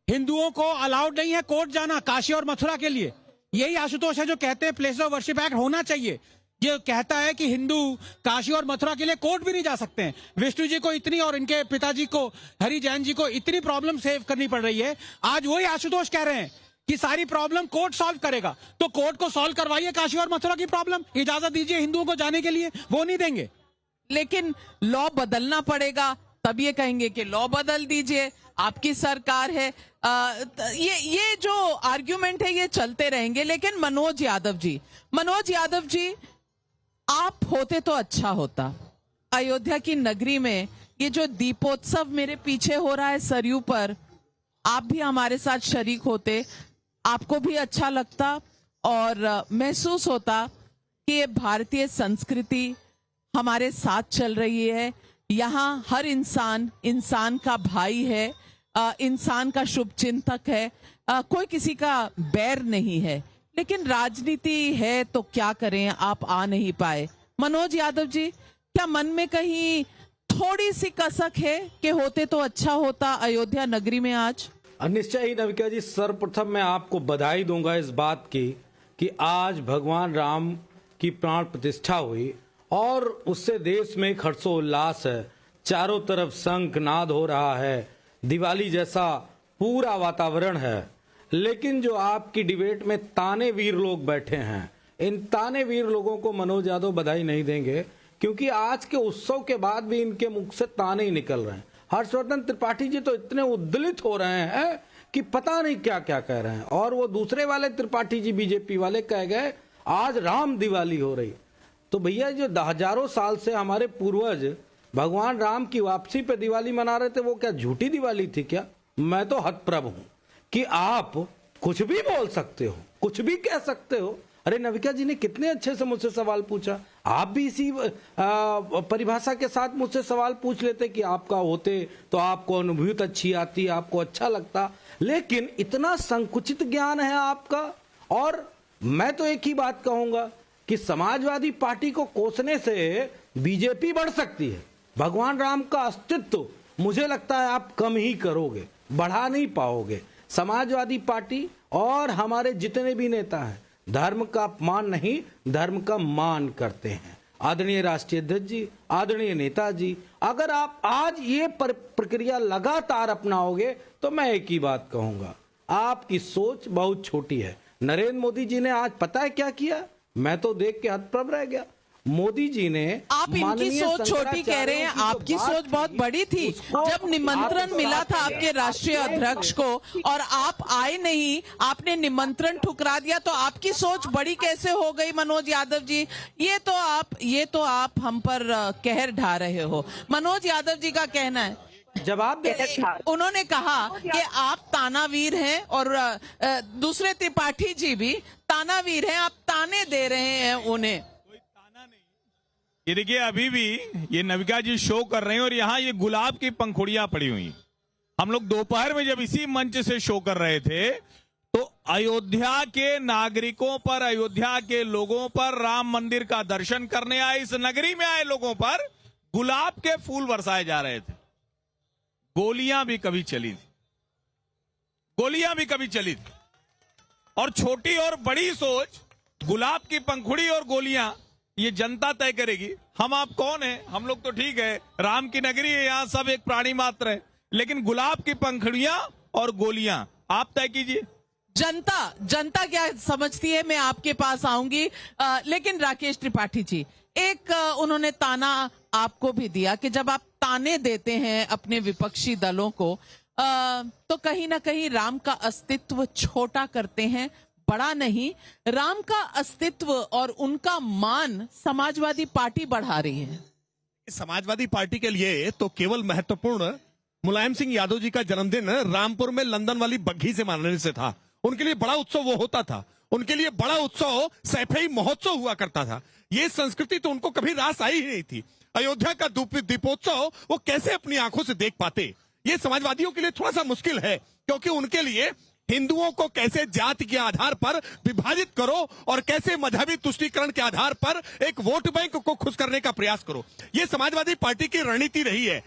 हिंदुओं को अलाउड नहीं है कोर्ट जाना, काशी और मथुरा के लिए। यही आशुतोष है जो कहते हैं प्लेसेस ऑफ वर्शिप एक्ट होना चाहिए। ये कहता है कि हिंदू काशी और मथुरा के लिए कोर्ट भी नहीं जा सकते हैं। विष्णु जी को इतनी और इनके पिताजी को हरि जैन जी को इतनी प्रॉब्लम सेव करनी पड़ रही है, आज वही आशुतोष कह रहे हैं कि सारी प्रॉब्लम कोर्ट सॉल्व करेगा। तो कोर्ट को सॉल्व करवाइए काशी और मथुरा की प्रॉब्लम, इजाजत दीजिए हिंदुओं को जाने के लिए, वो नहीं देंगे। लेकिन लॉ बदलना पड़ेगा, तब ये कहेंगे कि लॉ बदल दीजिए, आपकी सरकार है। ये जो आर्ग्यूमेंट है ये चलते रहेंगे। लेकिन मनोज यादव जी, आप होते तो अच्छा होता। अयोध्या की नगरी में ये जो दीपोत्सव मेरे पीछे हो रहा है सरयू पर, आप भी हमारे साथ शरीक होते, आपको भी अच्छा लगता और महसूस होता कि ये भारतीय संस्कृति हमारे साथ चल रही है। यहाँ हर इंसान का भाई है, इंसान का शुभ चिंतक है, कोई किसी का बैर नहीं है। लेकिन राजनीति है तो क्या करें, आप आ नहीं पाए। मनोज यादव जी, क्या मन में कहीं थोड़ी सी कसक है कि होते तो अच्छा होता अयोध्या नगरी में आज? निश्चय ही नविका जी, सर्वप्रथम मैं आपको बधाई दूंगा इस बात की कि आज भगवान राम की प्राण प्रतिष्ठा हुई और उससे देश में एक हर्षोल्लास है। चारों तरफ शंख नाद हो रहा है, दिवाली जैसा पूरा वातावरण है। लेकिन जो आपकी डिबेट में ताने वीर लोग बैठे हैं, इन ताने वीर लोगों को मनोज यादव बधाई नहीं देंगे, क्योंकि आज के उत्सव के बाद भी इनके मुख से ताने ही निकल रहे हैं। हर्षवर्धन त्रिपाठी जी तो इतने उद्दलित हो रहे हैं कि पता नहीं क्या क्या कह रहे हैं, और वो दूसरे वाले त्रिपाठी जी बीजेपी वाले कह गए आज राम दिवाली हो रही। तो भैया जो हजारों साल से हमारे पूर्वज भगवान राम की वापसी पे दिवाली मना रहे थे, वो क्या झूठी दिवाली थी क्या? मैं तो हतप्रभ हूं कि आप कुछ भी बोल सकते हो, कुछ भी कह सकते हो। अरे नविका जी ने कितने अच्छे से मुझसे सवाल पूछा, आप भी इसी परिभाषा के साथ मुझसे सवाल पूछ लेते कि आपका होते तो आपको अनुभूति अच्छी आती, आपको अच्छा लगता। लेकिन इतना संकुचित ज्ञान है आपका। और मैं तो एक ही बात कहूंगा कि समाजवादी पार्टी को कोसने से बीजेपी बढ़ सकती है। भगवान राम का अस्तित्व मुझे लगता है आप कम ही करोगे, बढ़ा नहीं पाओगे। समाजवादी पार्टी और हमारे जितने भी नेता हैं धर्म का अपमान नहीं, धर्म का मान करते हैं। आदरणीय राष्ट्रीय अध्यक्ष जी, आदरणीय नेताजी, अगर आप आज ये प्रक्रिया लगातार अपनाओगे तो मैं एक ही बात कहूंगा, आपकी सोच बहुत छोटी है। नरेंद्र मोदी जी ने आज पता है क्या किया? मैं तो देख के हतप्रभ रह गया। मोदी जी ने, आप इनकी सोच छोटी कह रहे हैं, आपकी सोच बहुत बड़ी थी। जब निमंत्रण मिला था आपके राष्ट्रीय अध्यक्ष को और आप आए नहीं, आपने निमंत्रण ठुकरा दिया, तो आपकी सोच बड़ी कैसे हो गई मनोज यादव जी? ये तो आप हम पर कहर ढा रहे हो। मनोज यादव जी का कहना है, जवाब दे, उन्होंने कहा कि आप तानावीर हैं और दूसरे त्रिपाठी जी भी तानावीर हैं, आप ताने दे रहे हैं उन्हें। ये देखिए, अभी भी ये नविका जी शो कर रहे हैं और यहाँ ये गुलाब की पंखुड़ियां पड़ी हुई। हम लोग दोपहर में जब इसी मंच से शो कर रहे थे तो अयोध्या के नागरिकों पर, अयोध्या के लोगों पर, राम मंदिर का दर्शन करने आए, इस नगरी में आए लोगों पर गुलाब के फूल बरसाए जा रहे थे। गोलियां भी कभी चली थी, गोलियां भी कभी चली थी। और छोटी और बड़ी सोच, गुलाब की पंखुड़ी और गोलियां, ये जनता तय करेगी। हम आप कौन है? हम लोग तो ठीक है, राम की नगरी है, यहाँ सब एक प्राणी मात्र है। लेकिन गुलाब की पंखुड़ियां और गोलियां आप तय कीजिए। जनता क्या समझती है, मैं आपके पास आऊंगी। लेकिन राकेश त्रिपाठी जी, एक उन्होंने ताना आपको भी दिया कि जब आप ताने देते हैं अपने विपक्षी दलों को तो कहीं ना कहीं राम का अस्तित्व छोटा करते हैं, बड़ा नहीं। राम का अस्तित्व और उनका मान समाजवादी पार्टी बढ़ा रही है। समाजवादी पार्टी के लिए तो केवल महत्वपूर्ण मुलायम सिंह यादव जी का जन्मदिन रामपुर में लंदन वाली बग्घी से मनाने से था। उनके लिए बड़ा उत्सव वो होता था, उनके लिए बड़ा उत्सव सैफई महोत्सव हुआ करता था। ये संस्कृति तो उनको कभी रास आई ही नहीं थी। अयोध्या का दीपोत्सव वो कैसे अपनी आंखों से देख पाते? ये समाजवादियों के लिए थोड़ा सा मुश्किल है, क्योंकि उनके लिए हिंदुओं को कैसे जाति के आधार पर विभाजित करो और कैसे मजहबी तुष्टीकरण के आधार पर एक वोट बैंक को खुश करने का प्रयास करो, ये समाजवादी पार्टी की रणनीति रही है।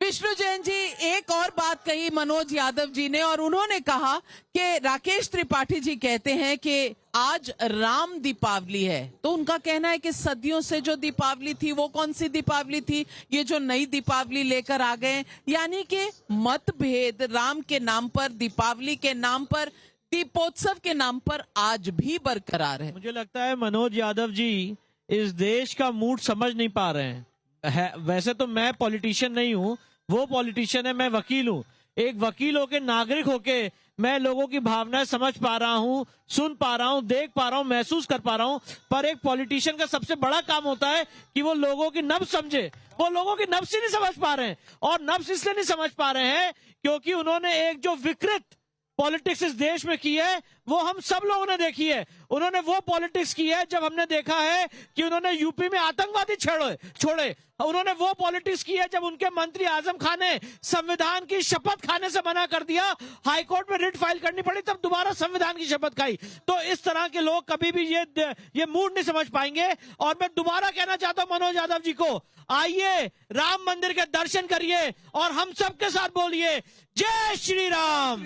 विष्णु जैन जी, एक और बात कही मनोज यादव जी ने, और उन्होंने कहा कि राकेश त्रिपाठी जी कहते हैं कि आज राम दीपावली है। तो उनका कहना है कि सदियों से जो दीपावली थी वो कौन सी दीपावली थी, ये जो नई दीपावली लेकर आ गए, यानी कि मतभेद राम के नाम पर, दीपावली के नाम पर, दीपोत्सव के नाम पर आज भी बरकरार है। मुझे लगता है मनोज यादव जी इस देश का मूड समझ नहीं पा रहे हैं। वैसे तो मैं पॉलिटिशियन नहीं हूँ, वो पॉलिटिशियन है, मैं वकील हूँ। एक वकील होके, नागरिक होके मैं लोगों की भावनाएं समझ पा रहा हूँ, सुन पा रहा हूँ, देख पा रहा हूँ, महसूस कर पा रहा हूँ। पर एक पॉलिटिशियन का सबसे बड़ा काम होता है कि वो लोगों की नब्ज समझे। वो लोगों की नब्ज ही नहीं समझ पा रहे हैं, और नब्ज इसलिए नहीं समझ पा रहे हैं क्योंकि उन्होंने एक जो विकृत पॉलिटिक्स इस देश में की है वो हम सब लोगों ने देखी है। उन्होंने वो पॉलिटिक्स की है जब हमने देखा है कि उन्होंने यूपी में आतंकवादी छोड़े। उन्होंने वो पॉलिटिक्स की है जब उनके मंत्री आजम खान ने संविधान की शपथ खाने से मना कर दिया, हाईकोर्ट में रिट फाइल करनी पड़ी, तब दोबारा संविधान की शपथ खाई। तो इस तरह के लोग कभी भी ये मूड नहीं समझ पाएंगे। और मैं दोबारा कहना चाहता हूं मनोज यादव जी को, आइए राम मंदिर के दर्शन करिए और हम सबके साथ बोलिए जय श्री राम।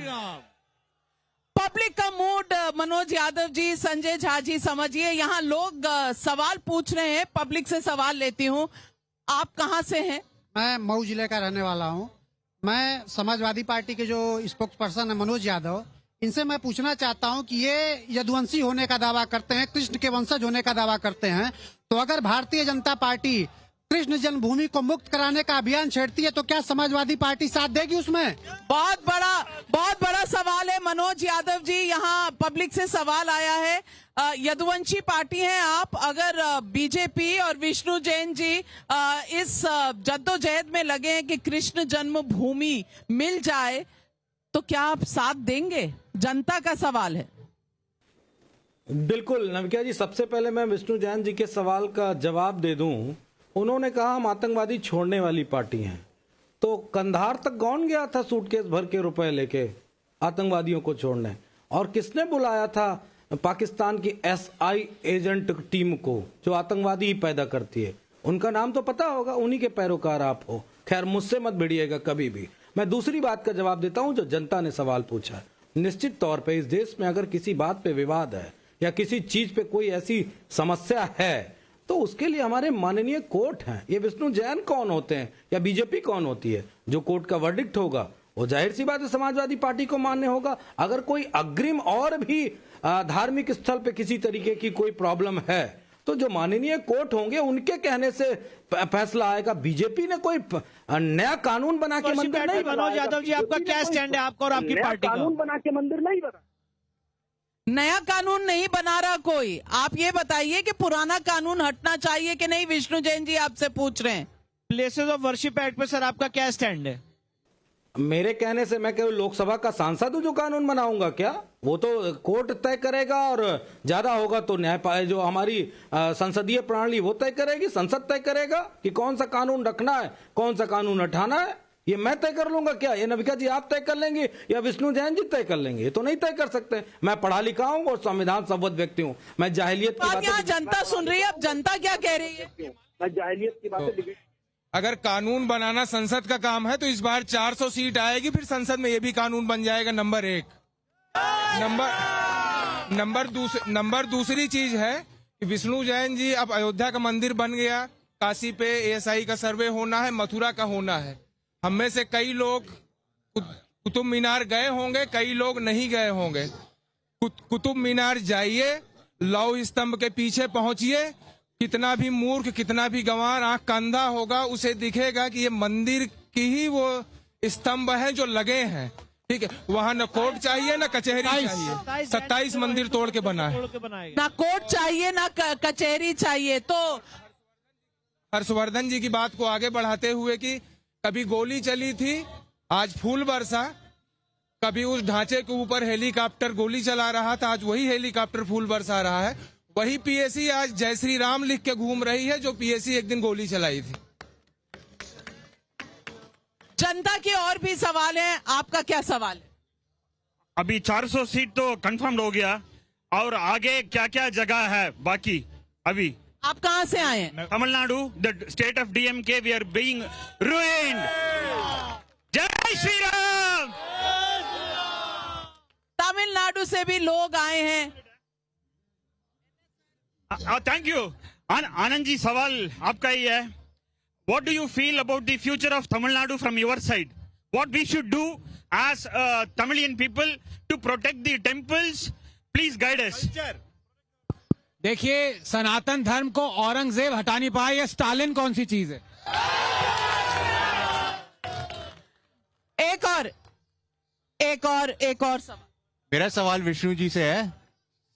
पब्लिक का मूड मनोज यादव जी, संजय झा जी, समझिए। यहाँ लोग सवाल पूछ रहे हैं, पब्लिक से सवाल लेती हूँ। आप कहाँ से हैं? मैं मऊ जिले का रहने वाला हूँ। मैं समाजवादी पार्टी के जो स्पोक्स पर्सन है मनोज यादव, इनसे मैं पूछना चाहता हूँ कि ये यदुवंशी होने का दावा करते हैं, कृष्ण के वंशज होने का दावा करते हैं, तो अगर भारतीय जनता पार्टी कृष्ण जन्मभूमि को मुक्त कराने का अभियान छेड़ती है तो क्या समाजवादी पार्टी साथ देगी उसमें? बहुत बड़ा सवाल है मनोज यादव जी। यहाँ पब्लिक से सवाल आया है, यदुवंशी पार्टी हैं आप, अगर बीजेपी और विष्णु जैन जी इस जद्दोजहद में लगे हैं कि कृष्ण जन्मभूमि मिल जाए तो क्या आप साथ देंगे? जनता का सवाल है। बिल्कुल नविका जी, सबसे पहले मैं विष्णु जैन जी के सवाल का जवाब दे दूं। उन्होंने कहा हम आतंकवादी छोड़ने वाली पार्टी हैं, तो कंधार तक कौन गया था सूटकेस भर के रुपए लेके आतंकवादियों को छोड़ने? और किसने बुलाया था पाकिस्तान की SI एजेंट टीम को जो आतंकवादी ही पैदा करती है? उनका नाम तो पता होगा, उन्हीं के पैरोकार आप हो। खैर, मुझसे मत भिड़िएगा कभी भी। मैं दूसरी बात का जवाब देता हूं जो जनता ने सवाल पूछा है। निश्चित तौर पे इस देश में अगर किसी बात पे विवाद है या किसी चीज पे कोई ऐसी समस्या है तो उसके लिए हमारे माननीय कोर्ट हैं। ये विष्णु जैन कौन होते हैं या बीजेपी कौन होती है? जो कोर्ट का वर्डिक्ट होगा वो जाहिर सी बात है समाजवादी पार्टी को मान्य होगा। अगर कोई अग्रिम और भी धार्मिक स्थल पे किसी तरीके की कोई प्रॉब्लम है तो जो माननीय कोर्ट होंगे उनके कहने से फैसला आएगा। बीजेपी ने कोई नया कानून बना के मंदिर नहीं बनाया। मनोज यादव जी, आपका क्या स्टैंड है, आपका और आपकी पार्टी का? कानून बना के मंदिर नहीं बना, नया कानून नहीं बना रहा कोई। आप ये बताइए कि पुराना कानून हटना चाहिए कि नहीं? विष्णु जैन जी आपसे पूछ रहे हैं। प्लेसेस ऑफ वर्शिप एक्ट पे सर आपका क्या स्टैंड है? मेरे कहने से मैं केवल लोकसभा का सांसद हूं जो कानून बनाऊंगा क्या? वो तो कोर्ट तय करेगा और ज्यादा होगा तो न्यायपालिका जो हमारी संसदीय प्रणाली वो तय करेगी, संसद तय करेगा कि कौन सा कानून रखना है, कौन सा कानून हटाना है। ये मैं तय कर लूंगा क्या? ये नविका जी आप तय कर लेंगे या विष्णु जैन जी तय कर लेंगे? ये तो नहीं तय कर सकते। मैं पढ़ा लिखा हूं और संविधान संबद्ध व्यक्ति हूं। मैं जाहिलियत की बात जनता सुन रही है, अब जनता क्या कह रही है? मैं जाहिलियत की बातें अगर कानून बनाना संसद का काम है तो इस बार 400 सीट आएगी, फिर संसद में ये भी कानून बन जाएगा। नंबर एक। नंबर दूसरी चीज है कि विष्णु जैन जी, अब अयोध्या का मंदिर बन गया, काशी पे ASI का सर्वे होना है, मथुरा का होना है। हम में से कई लोग कुतुब मीनार गए होंगे, कई लोग नहीं गए होंगे। कुतुब मीनार जाइए, लौह स्तंभ के पीछे पहुंचिए, कितना भी मूर्ख, कितना भी गंवार आंख का अंधा होगा, उसे दिखेगा कि ये मंदिर की ही वो स्तंभ है जो लगे हैं। ठीक है, वहां न कोर्ट चाहिए न कचहरी चाहिए। 27 मंदिर तोड़ के बना है। ना कोर्ट चाहिए ना कचहरी चाहिए। तो हर्षवर्धन जी की बात को आगे बढ़ाते हुए कि कभी गोली चली थी, आज फूल बरसा, कभी उस ढांचे के ऊपर हेलीकॉप्टर गोली चला रहा था, आज वही हेलीकॉप्टर फूल बरसा रहा है। वही पीएसी आज जय श्री राम लिख के घूम रही है जो पीएसी एक दिन गोली चलाई थी। जनता के और भी सवाल हैं, आपका क्या सवाल है? अभी 400 सीट तो कंफर्म हो गया और आगे क्या क्या जगह है बाकी? अभी आप कहां से आए हैं? Tamil Nadu, the state of DMK, we are being ruined. जय श्री राम। तमिलनाडु से भी लोग आए हैं। Thank you. आनंद जी, सवाल आपका ही है। What do you feel about the future of Tamil Nadu from your side? What we should do as Tamilian people to protect the temples? Please guide us. देखिए, सनातन धर्म को औरंगजेब हटा नहीं पाया, या स्टालिन कौन सी चीज है? एक और सवाल। मेरा सवाल विष्णु जी से है।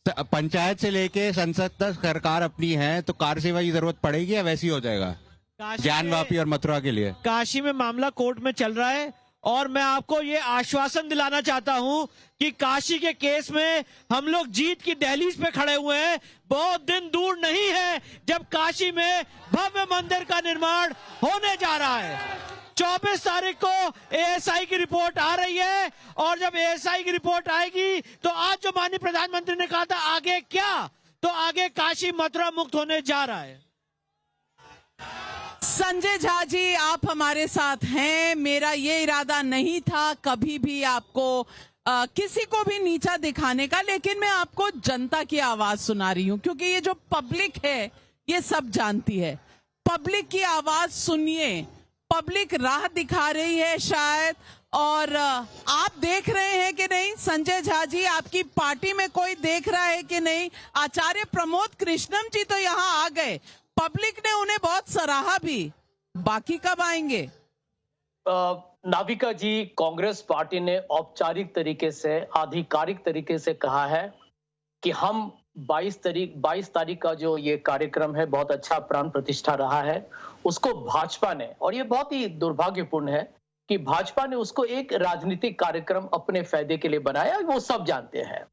पंचायत से लेके संसद तक सरकार अपनी है, तो कार सेवा की जरूरत पड़ेगी या वैसे ही हो जाएगा ज्ञानवापी और मथुरा के लिए? काशी में मामला कोर्ट में चल रहा है और मैं आपको ये आश्वासन दिलाना चाहता हूं कि काशी के केस में हम लोग जीत की दहलीज पे खड़े हुए हैं। बहुत दिन दूर नहीं है जब काशी में भव्य मंदिर का निर्माण होने जा रहा है। 24 तारीख को एएसआई की रिपोर्ट आ रही है और जब एएसआई की रिपोर्ट आएगी तो आज जो माननीय प्रधानमंत्री ने कहा था आगे क्या, तो आगे काशी मथुरा मुक्त होने जा रहा है। संजय झा जी, आप हमारे साथ हैं। मेरा ये इरादा नहीं था कभी भी आपको किसी को भी नीचा दिखाने का, लेकिन मैं आपको जनता की आवाज सुना रही हूं क्योंकि ये जो पब्लिक है ये सब जानती है। पब्लिक की आवाज सुनिए, पब्लिक राह दिखा रही है शायद। और आप देख रहे हैं कि नहीं संजय झा जी, आपकी पार्टी में कोई देख रहा है कि नहीं? आचार्य प्रमोद कृष्णम जी तो यहाँ आ गए, पब्लिक ने उन्हें बहुत सराहा भी। बाकी कब आएंगे? नाविका जी, कांग्रेस पार्टी ने औपचारिक तरीके से, आधिकारिक तरीके से कहा है कि हम 22 तारीख का जो ये कार्यक्रम है, बहुत अच्छा प्राण प्रतिष्ठा रहा है, उसको भाजपा ने, और ये बहुत ही दुर्भाग्यपूर्ण है कि भाजपा ने उसको एक राजनीतिक कार्यक्रम अपने फायदे के लिए बनाया, वो सब जानते हैं।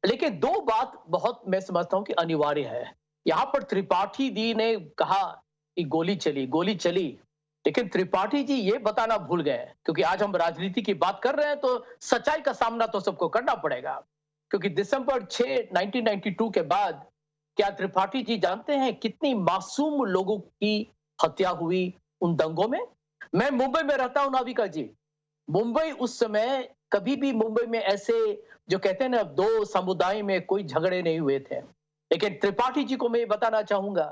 लेकिन दो बात बहुत मैं समझता हूं कि अनिवार्य है। यहाँ पर त्रिपाठी जी ने कहा कि गोली चली, लेकिन त्रिपाठी जी ये बताना भूल गए, क्योंकि आज हम राजनीति की बात कर रहे हैं तो सच्चाई का सामना तो सबको करना पड़ेगा। क्योंकि दिसंबर 6, 1992 के बाद क्या त्रिपाठी जी जानते हैं कितनी मासूम लोगों की हत्या हुई उन दंगों में? मैं मुंबई में रहता हूं नाविका जी। मुंबई उस समय, कभी भी मुंबई में ऐसे जो कहते हैं ना, दो समुदाय में कोई झगड़े नहीं हुए थे। लेकिन त्रिपाठी जी को मैं ये बताना चाहूंगा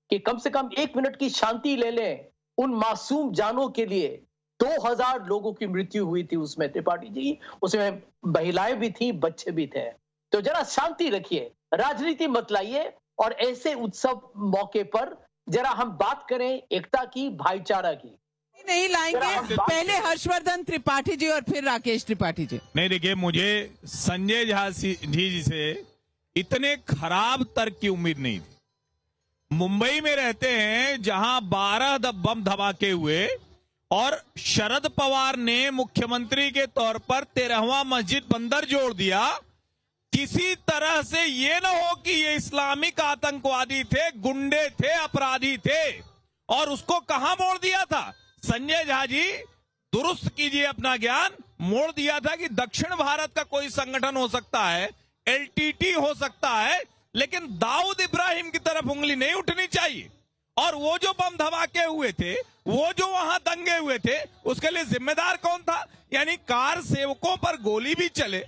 कि कम से कम 1 मिनट की शांति ले लें उन मासूम जानों के लिए। 2000 लोगों की मृत्यु हुई थी उसमें त्रिपाठी जी, उसमें महिलाएं भी थी, बच्चे भी थे। तो जरा शांति रखिए, राजनीति मत लाइए, और ऐसे उत्सव मौके पर जरा हम बात करें एकता की, भाईचारा की। नहीं लाएंगे। पहले हर्षवर्धन त्रिपाठी जी और फिर राकेश त्रिपाठी जी। नहीं, देखिए, मुझे संजय झा जी से इतने खराब तर्क की उम्मीद नहीं थी। मुंबई में रहते हैं जहां 12 बम धमाके हुए और शरद पवार ने मुख्यमंत्री के तौर पर 13वां मस्जिद बंदर जोड़ दिया। किसी तरह से ये ना हो कि ये इस्लामिक आतंकवादी थे, गुंडे थे, अपराधी थे, और उसको कहां मोड़ दिया था? संजय झा जी, दुरुस्त कीजिए अपना ज्ञान। मोड़ दिया था कि दक्षिण भारत का कोई संगठन हो सकता है, एलटीटी हो सकता है, लेकिन दाऊद इब्राहिम की तरफ उंगली नहीं उठनी चाहिए। और वो जो बम धमाके हुए थे, वो जो वहां दंगे हुए थे, उसके लिए जिम्मेदार कौन था? यानी कार सेवकों पर गोली भी चले,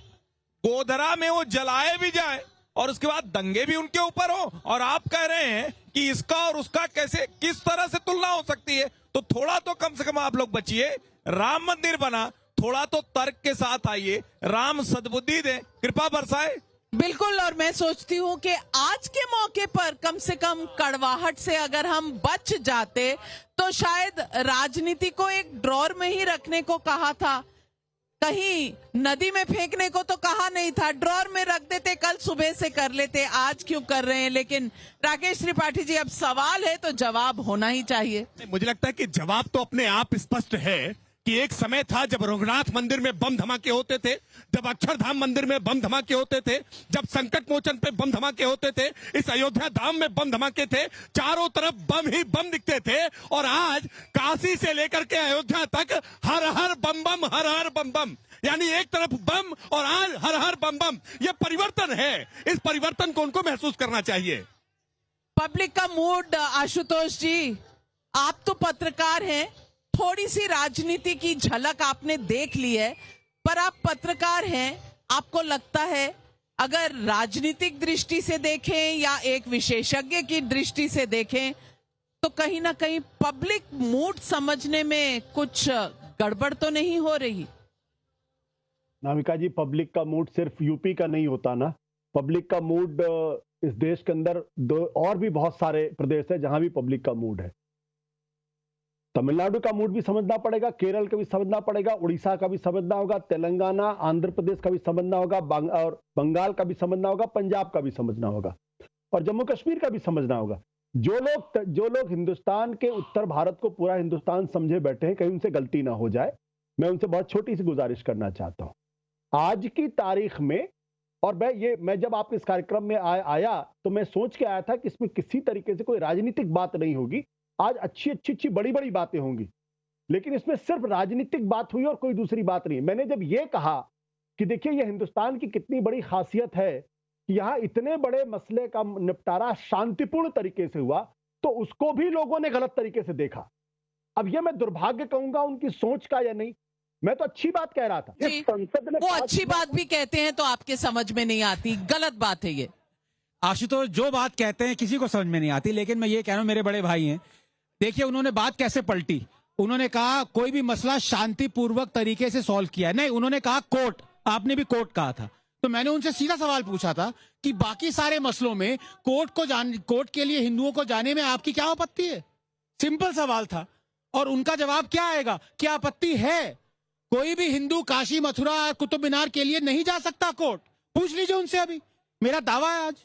गोधरा में वो जलाए भी जाए, और उसके बाद दंगे भी उनके ऊपर हो, और आप कह रहे हैं कि इसका और उसका कैसे, किस तरह से तुलना हो सकती है? तो थोड़ा तो कम से कम आप लोग बचिए। राम मंदिर बना, थोड़ा तो तर्क के साथ आइए, राम सद्बुद्धि दे, कृपा बरसाए। बिल्कुल, और मैं सोचती हूँ कि आज के मौके पर कम से कम कड़वाहट से अगर हम बच जाते तो शायद राजनीति को एक ड्रॉर में ही रखने को कहा था। कहीं नदी में फेंकने को तो कहा नहीं था, ड्रॉर में रख देते, कल सुबह से कर लेते, आज क्यों कर रहे हैं? लेकिन राकेश त्रिपाठी जी, अब सवाल है तो जवाब होना ही चाहिए। मुझे लगता है कि जवाब तो अपने आप स्पष्ट है कि एक समय था जब रघुनाथ मंदिर में बम धमाके होते थे, जब अक्षरधाम मंदिर में बम धमाके होते थे, जब संकट मोचन पे बम धमाके होते थे, इस अयोध्या धाम में बम धमाके थे, चारों तरफ बम ही बम दिखते थे। और आज काशी से लेकर के अयोध्या तक हर हर बम बम, हर हर बम बम, यानी एक तरफ बम और आज हर हर बम बम। ये परिवर्तन है, इस परिवर्तन को उनको महसूस करना चाहिए। पब्लिक का मूड, आशुतोष जी, आप तो पत्रकार हैं, थोड़ी सी राजनीति की झलक आपने देख ली है, पर आप पत्रकार हैं, आपको लगता है अगर राजनीतिक दृष्टि से देखें या एक विशेषज्ञ की दृष्टि से देखें तो कहीं ना कहीं पब्लिक मूड समझने में कुछ गड़बड़ तो नहीं हो रही? नाविका जी, पब्लिक का मूड सिर्फ यूपी का नहीं होता ना। पब्लिक का मूड इस देश के अंदर और भी बहुत सारे प्रदेश है जहां भी पब्लिक का मूड है। तमिलनाडु का मूड भी समझना पड़ेगा, केरल का भी समझना पड़ेगा, उड़ीसा का भी समझना होगा, तेलंगाना, आंध्र प्रदेश का भी समझना होगा, और बंगाल का भी समझना होगा, पंजाब का भी समझना होगा, और जम्मू कश्मीर का भी समझना होगा। जो लोग हिंदुस्तान के उत्तर भारत को पूरा हिंदुस्तान समझे बैठे हैं, कहीं उनसे गलती ना हो जाए, मैं उनसे बहुत छोटी सी गुजारिश करना चाहता हूं। आज की तारीख में, और मैं जब आपके इस कार्यक्रम में आया तो मैं सोच के आया था कि इसमें किसी तरीके से कोई राजनीतिक बात नहीं होगी, आज अच्छी बड़ी बातें होंगी, लेकिन इसमें सिर्फ राजनीतिक बात हुई और कोई दूसरी बात नहीं। मैंने जब ये कहा कि देखिए ये हिंदुस्तान की कितनी बड़ी खासियत है कि यहां इतने बड़े मसले का निपटारा शांतिपूर्ण तरीके से हुआ, तो उसको भी लोगों ने गलत तरीके से देखा। अब ये मैं दुर्भाग्य कहूंगा उनकी सोच का या नहीं, मैं तो अच्छी बात कह रहा था। संसद ने वो अच्छी बात भी कहते हैं तो आपके समझ में नहीं आती, गलत बात है ये। आशुतोष, जो बात कहते हैं किसी को समझ में नहीं आती, लेकिन मैं ये कह रहा हूं, मेरे बड़े भाई हैं, देखिए उन्होंने बात कैसे पलटी। उन्होंने कहा कोई भी मसला शांतिपूर्वक तरीके से सॉल्व किया है, नहीं, उन्होंने कहा कोर्ट, आपने भी कोर्ट कहा था। तो मैंने उनसे सीधा सवाल पूछा था कि बाकी सारे मसलों में कोर्ट के लिए हिंदुओं को जाने में आपकी क्या आपत्ति है? सिंपल सवाल था, और उनका जवाब क्या आएगा? क्या आपत्ति है? कोई भी हिंदू काशी, मथुरा, कुतुब मीनार के लिए नहीं जा सकता कोर्ट? पूछ लीजिए उनसे, अभी मेरा दावा है आज।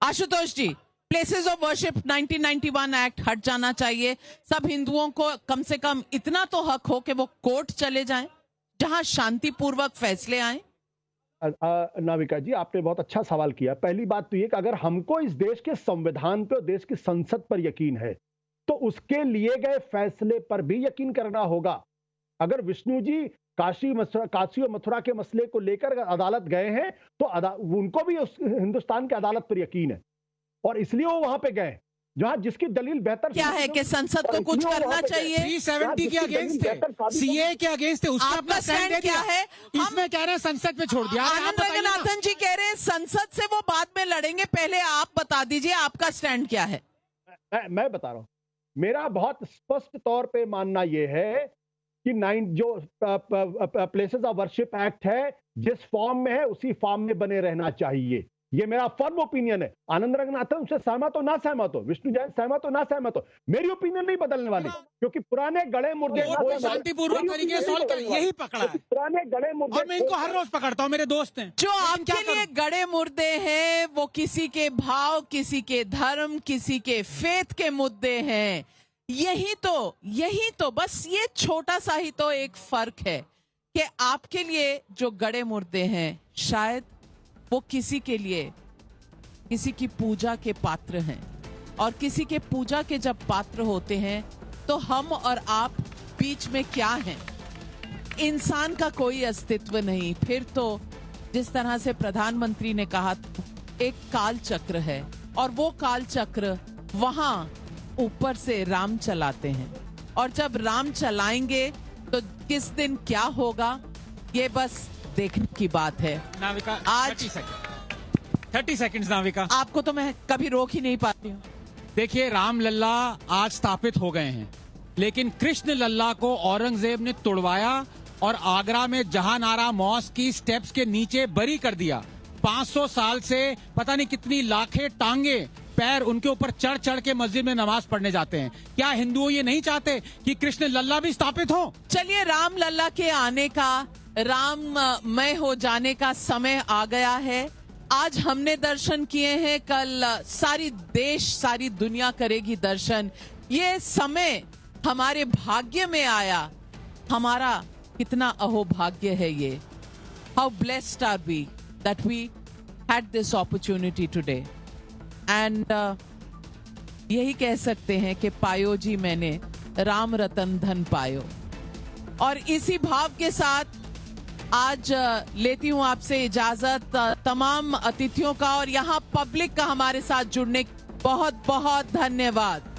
आशुतोष जी, प्लेसेस ऑफ वर्शिप 1991 एक्ट हट जाना चाहिए। सब हिंदुओं को कम से कम इतना तो हक हो कि वो कोर्ट चले जाएं जहां शांतिपूर्वक फैसले आए। नाविका जी, आपने बहुत अच्छा सवाल किया। पहली बात तो ये कि अगर हमको इस देश के संविधान पे और देश की संसद पर यकीन है तो उसके लिए गए फैसले पर भी यकीन करना होगा। अगर विष्णु जी काशी और मथुरा के मसले को लेकर अदालत गए हैं तो उनको भी उस हिंदुस्तान की अदालत पर यकीन है, और इसलिए वो वहां पे गए जहां जिसकी दलील बेहतर क्या है कि संसद को कुछ करना चाहिए। 370 के अगेंस्ट थे, सीए के अगेंस्ट थे, उसका अपना स्टैंड क्या है? इसमें कह रहे हैं संसद में छोड़ दिया। आनंद रंगनाथन जी कह रहे हैं संसद से वो बाद में लड़ेंगे, पहले आप बता दीजिए आपका स्टैंड क्या है। मैं बता रहा हूं, मेरा बहुत स्पष्ट तौर पे मानना यह है कि जो प्लेसेस ऑफ वर्शिप एक्ट है जिस फॉर्म में है उसी फॉर्म में बने रहना चाहिए, ये मेरा फर्म ओपिनियन है। आनंद रंगनाथन से सहमत हो ना सहमत हो, विष्णु जैन सहमत हो ना सहमत हो, मेरी ओपिनियन नहीं बदलने वाली, क्योंकि पुराने गड़े मुर्दे शांतिपूर्वक तरीके से यही पकड़ा है, पुराने गड़े मुर्दे, और मैं इनको हर रोज पकड़ता हूं, मेरे दोस्त हैं। जो आपके लिए गड़े मुर्दे हैं वो किसी के भाव, किसी के धर्म, किसी के फेथ के मुद्दे हैं। यही तो बस ये छोटा सा ही तो एक फर्क है कि आपके लिए जो गड़े मुर्दे हैं शायद वो किसी के लिए किसी की पूजा के पात्र हैं, और किसी के पूजा के जब पात्र होते हैं तो हम और आप बीच में क्या हैं? इंसान का कोई अस्तित्व नहीं। फिर तो जिस तरह से प्रधानमंत्री ने कहा, एक काल चक्र है, और वो काल चक्र वहां ऊपर से राम चलाते हैं, और जब राम चलाएंगे तो किस दिन क्या होगा ये बस देखने की बात है। नाविका, आज 30 सेकंड्स नाविका, आपको तो मैं कभी रोक ही नहीं पाती हूँ। देखिए, राम लल्ला आज स्थापित हो गए हैं, लेकिन कृष्ण लल्ला को औरंगजेब ने तोड़वाया और आगरा में जहानारा मॉस्क की स्टेप्स के नीचे बरी कर दिया। 500 साल से पता नहीं कितनी लाखें टांगे पैर उनके ऊपर चढ़ चढ़ के मस्जिद में नमाज पढ़ने जाते हैं। क्या हिंदुओं ये नहीं चाहते कि कृष्ण लल्ला भी स्थापित हो? चलिए, राम लल्ला के आने का राममय हो जाने का समय आ गया है। आज हमने दर्शन किए हैं, कल सारी देश सारी दुनिया करेगी दर्शन। ये समय हमारे भाग्य में आया, हमारा कितना अहोभाग्य है ये। How blessed are we that we had this opportunity today. And यही कह सकते हैं कि पायो जी मैंने राम रतन धन पायो। और इसी भाव के साथ आज लेती हूं आपसे इजाजत। तमाम अतिथियों का और यहाँ पब्लिक का हमारे साथ जुड़ने बहुत बहुत धन्यवाद।